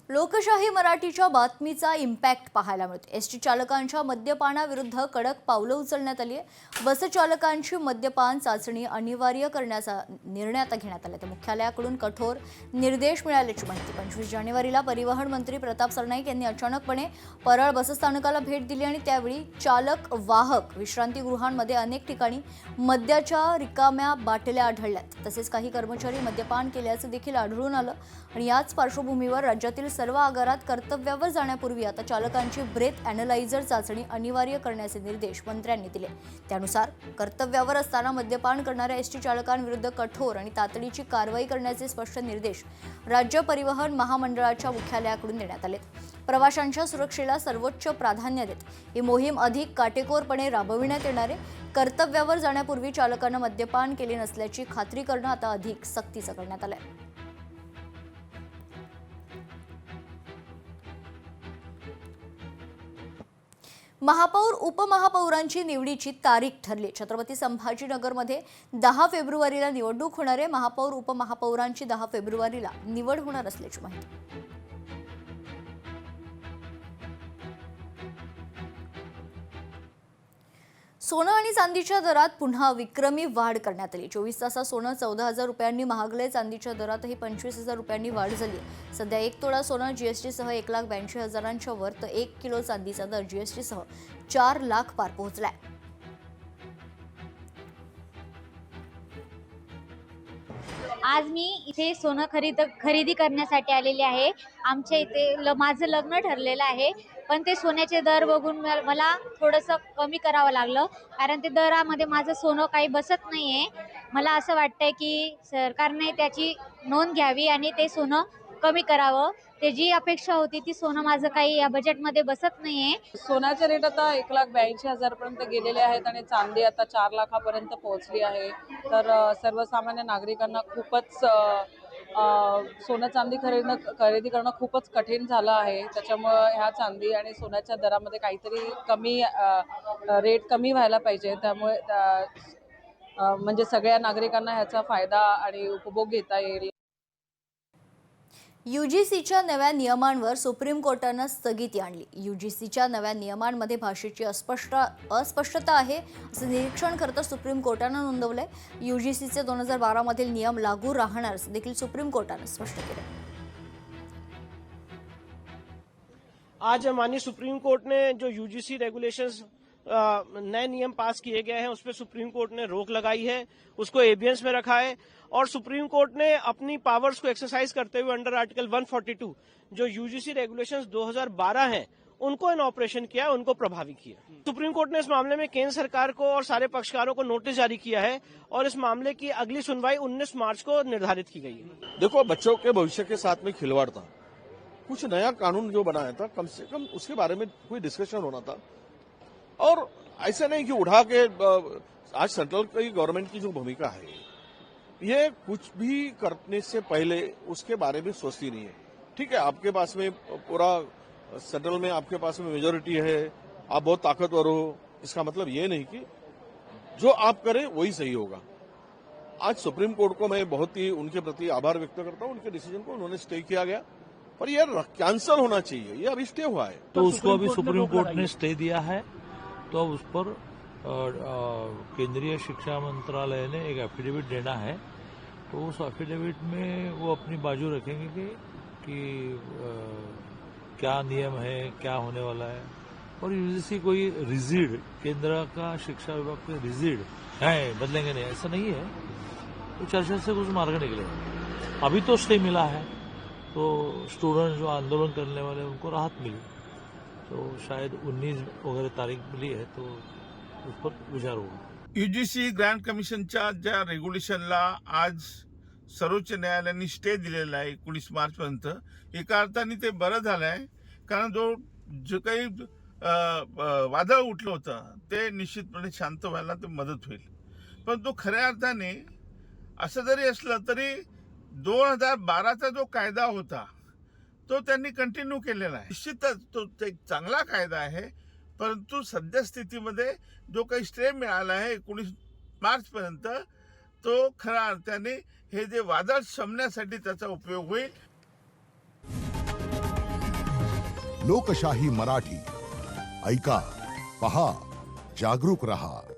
लोकशाही मराठीच्या बातमीचा इम्पॅक्ट पाहायला मिळतो। एसटी चालकांच्या मद्यपानाविरुद्ध कडक पावलं उचलण्यात आली आहे। बस चालकांची मद्यपान चाचणी अनिवार्य करण्याचा निर्णय आता घेण्यात आला आहे। मुख्यालयाकडून कठोर निर्देश मिळाल्याची माहिती 25 जानेवारीला परिवहन मंत्री प्रताप सरनाईक यांनी अचानकपणे परळ बसस्थानकाला भेट दिली आणि त्यावेळी चालक वाहक विश्रांतीगृहांमध्ये अनेक ठिकाणी मद्याच्या रिकाम्या बाटल्या आढळल्यात। तसेच काही कर्मचारी मद्यपान केल्याचं देखील आढळून आलं आणि याच पार्श्वभूमीवर राज्यातील सर्व आगारात कर्तव्यावर जाण्यापूर्वी आता चालकांची ब्रेथ अॅनालायझर चाचणी अनिवार्य करण्याचे निर्देश मंत्र्यांनी दिले। त्यानुसार कर्तव्यावर असताना मद्यपान करणाऱ्या एसटी चालकांविरुद्ध कठोर आणि तातडीची कारवाई करण्याचे स्पष्ट निर्देश राज्य परिवहन महामंडळाच्या मुख्यालयाकडून देण्यात आले। प्रवाशांच्या सुरक्षेला सर्वोच्च प्राधान्य देत ही मोहीम अधिक काटेकोरपणे राबविण्यात येणार आहे। कर्तव्यावर जाण्यापूर्वी चालकांना मद्यपान केले नसल्याची खात्री करणं आता अधिक सक्तीचं करण्यात आलं आहे। महापौर उपमहापौरांची निवडीची तारीख ठरली। छत्रपती संभाजीनगरमध्ये 10 फेब्रुवारीला निवडणूक होणार आहे। महापौर उपमहापौरांची 10 फेब्रुवारीला निवड होणार असल्याची माहिती। सोनं आणि चांदीच्या दरात पुन्हा विक्रमी वाढ करण्यात आली। 24 तासात सोनं 14,000 रुपयांनी महागले। चांदीच्या दरातही 25,000 रुपयांनी वाढ झाली। सध्या 1 तोळा सोनं जीएसटीसह 1,82,000च्या वर तर 1 किलो चांदीचा दर जीएसटीसह 4 लाख पार पोहोचलाय। आज मी इथे सोनं खरेदी करण्यासाठी आलेले आहे। आमच्या इथे माझं लग्न ठरलेलं आहे, पण ते सोन्याचे दर बघून मला थोडंसं कमी करावं लागलं, कारण ते दरामध्ये माझं सोनं काही बसत नाहीये। मला असं वाटतंय की सरकारने त्याची नोंद घ्यावी आणि ते सोनं कमी करावं। ते जी अपेक्षा होती ती सोनं माझं काही या बजेटमध्ये बसत नाहीये। सोन्याचे रेट आता 1,82,000 पर्यंत गेलेले आहेत आणि चांदी आता 4 लाखापर्यंत पोहोचली आहे। तर सर्वसामान्य नागरिकांना खूपच सोनं चांदी खरेदी करणं खूपच कठीण झालं आहे। त्याच्यामुळे ह्या चांदी आणि सोन्याच्या दरामध्ये काहीतरी कमी रेट कमी व्हायला पाहिजे। त्यामुळे म्हणजे सगळ्या नागरिकांना ह्याचा फायदा आणि उपभोग घेता येईल। यूजीसीच्या नव्या नियमांवर सुप्रीम कोर्टानं स्थगिती आणली। यूजीसीच्या नव्या नियमांमध्ये भाषेची अस्पष्टता आहे असं निरीक्षण करता सुप्रीम कोर्टानं नोंदवलंय। यूजीसीचे 2012 मधील नियम लागू राहणार असं देखील सुप्रीम कोर्टानं स्पष्ट केलं। आज माननीय सुप्रीम कोर्ट ने जो यूजीसी रेगुलेशंस नए नियम पास किए गए हैं उस पर सुप्रीम कोर्ट ने रोक लगाई है, उसको एबियंस में रखा है और सुप्रीम कोर्ट ने अपनी पावर्स को एक्सरसाइज करते हुए अंडर आर्टिकल 142 जो यूजीसी रेगुलेशंस 2012 हैं उनको इन ऑपरेशन किया, उनको प्रभावी किया। सुप्रीम कोर्ट ने इस मामले में केंद्र सरकार को और सारे पक्षकारों को नोटिस जारी किया है और इस मामले की अगली सुनवाई 19 मार्च को निर्धारित की गई है। देखो, बच्चों के भविष्य के साथ में खिलवाड़ था। कुछ नया कानून जो बनाया था कम से कम उसके बारे में कोई डिस्कशन होना था और ऐसा नहीं कि उठा के आज सेंट्रल की गवर्नमेंट की जो भूमिका है ये कुछ भी करने से पहले उसके बारे में सोचती नहीं है। ठीक है, आपके पास में पूरा सेंट्रल में आपके पास में मेजोरिटी है, आप बहुत ताकतवर हो, इसका मतलब ये नहीं कि जो आप करें वही सही होगा। आज सुप्रीम कोर्ट को मैं बहुत ही उनके प्रति आभार व्यक्त करता हूं। उनके डिसीजन को उन्होंने स्टे किया गया पर यह कैंसल होना चाहिए, ये अभी स्टे हुआ है। तो उसको अभी सुप्रीम कोर्ट ने स्टे दिया है, तो अब उस पर केंद्रीय शिक्षा मंत्रालय ने एक एफिडेविट देना है। तो उस एफिडेविट में वो अपनी बाजू रखेंगे कि क्या नियम है, क्या होने वाला है। और यूजीसी कोई रिजिड, केंद्र का शिक्षा विभाग के रिजिड है, बदलेंगे नहीं ऐसा नहीं है। तो चर्चा से कुछ मार्ग निकलेगा। अभी तो स्टे मिला है, तो स्टूडेंट जो आंदोलन करने वाले उनको राहत मिली, तो शायद 19 वगैरह तारीख मिली है तो उस पर विचार होगा। यूजीसी ग्रँड कमिशनच्या ज्या रेग्युलेशनला आज सर्वोच्च न्यायालयाने स्टे दिलेला आहे 19 मार्च पर्यंत, एका अर्थाने ते बरं झालं आहे, कारण जो काही वादळ उठलं होतं ते निश्चितपणे शांत व्हायला ते मदत होईल। पण तो खऱ्या अर्थाने असं जरी असलं तरी 2012चा जो कायदा होता तो त्यांनी कंटिन्यू केलेला आहे। निश्चितच तो एक चांगला कायदा आहे, परंतु सध्या स्थितीमध्ये जो काही स्टे मिळाला आहे 19 मार्च पर्यंत, तो खऱ्या अर्थाने हे जे वादळ शमण्यासाठी त्याचा उपयोग होईल। लोकशाही मराठी ऐका, पहा, जागरूक रहा.